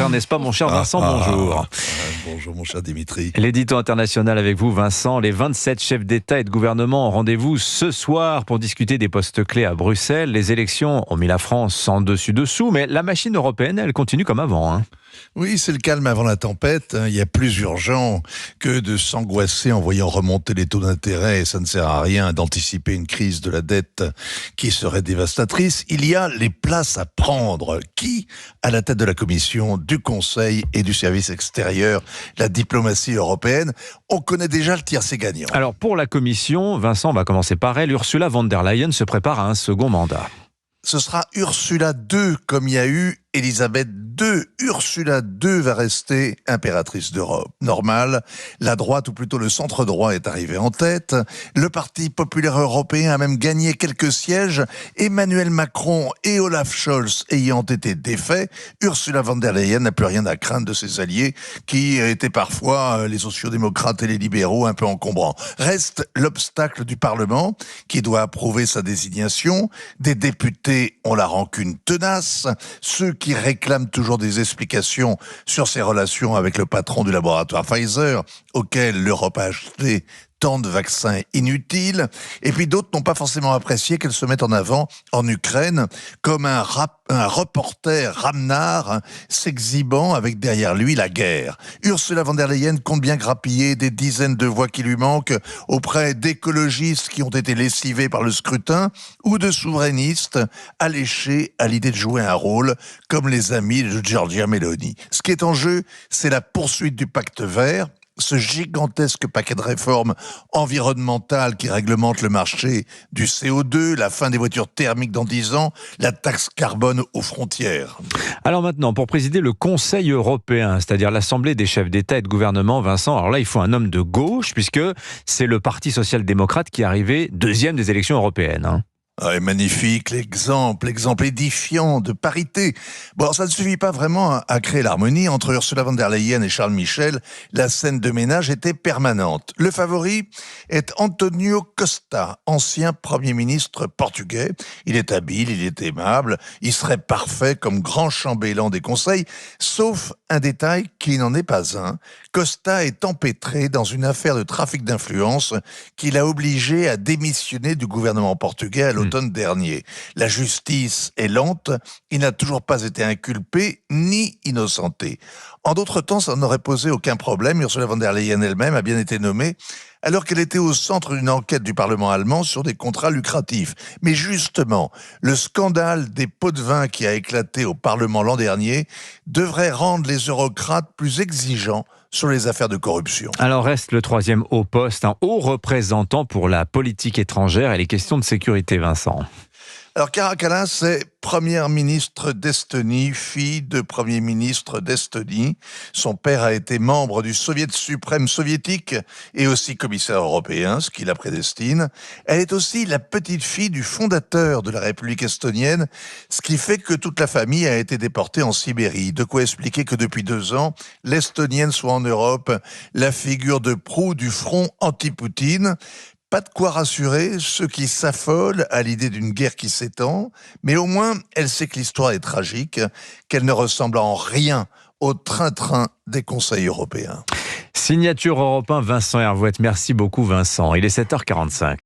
contraire, n'est-ce pas, mon cher Vincent? Bonjour. Bonjour, mon cher Dimitri. L'édito international avec vous, Vincent. Les 27 chefs d'État et de gouvernement ont rendez-vous ce soir pour discuter des postes clés à Bruxelles. Les élections ont mis la France en dessus-dessous, mais la machine européenne, elle continue comme avant, hein. Oui, c'est le calme avant la tempête. Il y a plus urgent que de s'angoisser en voyant remonter les taux d'intérêt. Ça ne sert à rien d'anticiper une crise de la dette qui serait dévastatrice. Il y a les places à prendre. Qui à la tête de la Commission, du Conseil et du service extérieur, la diplomatie européenne? On connaît déjà le tiercé gagnant. Alors pour la Commission, Vincent, on va commencer par elle. Ursula von der Leyen se prépare à un second mandat. Ce sera Ursula II, comme il y a eu Elisabeth II. Ursula II va rester impératrice d'Europe. Normal, la droite, ou plutôt le centre-droit, est arrivé en tête. Le Parti populaire européen a même gagné quelques sièges. Emmanuel Macron et Olaf Scholz ayant été défaits, Ursula von der Leyen n'a plus rien à craindre de ses alliés, qui étaient parfois les sociodémocrates et les libéraux un peu encombrants. Reste l'obstacle du Parlement, qui doit approuver sa désignation. Des députés ont la rancune tenace. Ceux qui réclament toujours des explications sur ses relations avec le patron du laboratoire Pfizer, auquel l'Europe a acheté tant de vaccins inutiles, et puis d'autres n'ont pas forcément apprécié qu'elle se mette en avant en Ukraine comme un reporter ramenard s'exhibant avec derrière lui la guerre. Ursula von der Leyen compte bien grappiller des dizaines de voix qui lui manquent auprès d'écologistes qui ont été lessivés par le scrutin ou de souverainistes alléchés à l'idée de jouer un rôle comme les amis de Giorgia Meloni. Ce qui est en jeu, c'est la poursuite du pacte vert, ce gigantesque paquet de réformes environnementales qui réglementent le marché du CO2, la fin des voitures thermiques dans 10 ans, la taxe carbone aux frontières. Alors maintenant, pour présider le Conseil européen, c'est-à-dire l'Assemblée des chefs d'État et de gouvernement, Vincent, alors là, il faut un homme de gauche, puisque c'est le Parti social-démocrate qui est arrivé deuxième des élections européennes, hein. Ah, magnifique, l'exemple édifiant de parité. Bon, ça ne suffit pas vraiment à créer l'harmonie. Entre Ursula von der Leyen et Charles Michel, la scène de ménage était permanente. Le favori est António Costa, ancien Premier ministre portugais. Il est habile, il est aimable, il serait parfait comme grand chambellan des conseils, sauf un détail qui n'en est pas un. Costa est empêtré dans une affaire de trafic d'influence qui l'a obligé à démissionner du gouvernement portugais à l'automne dernier. La justice est lente, il n'a toujours pas été inculpé ni innocenté. En d'autres temps, ça n'aurait posé aucun problème. Ursula von der Leyen elle-même a bien été nommée alors qu'elle était au centre d'une enquête du Parlement allemand sur des contrats lucratifs. Mais justement, le scandale des pots de vin qui a éclaté au Parlement l'an dernier devrait rendre les eurocrates plus exigeants sur les affaires de corruption. Alors reste le troisième haut poste, un haut représentant pour la politique étrangère et les questions de sécurité, Vincent. Alors, Kaja Kallas est première ministre d'Estonie, fille de premier ministre d'Estonie. Son père a été membre du Soviet suprême soviétique et aussi commissaire européen, ce qui la prédestine. Elle est aussi la petite fille du fondateur de la République estonienne, ce qui fait que toute la famille a été déportée en Sibérie. De quoi expliquer que depuis 2 ans, l'Estonienne soit en Europe la figure de proue du front anti-Poutine. Pas de quoi rassurer ceux qui s'affolent à l'idée d'une guerre qui s'étend, mais au moins elle sait que l'histoire est tragique, qu'elle ne ressemble en rien au train-train des conseils européens. Signature Europe 1, Vincent Hervouette. Merci beaucoup, Vincent. Il est 7h45.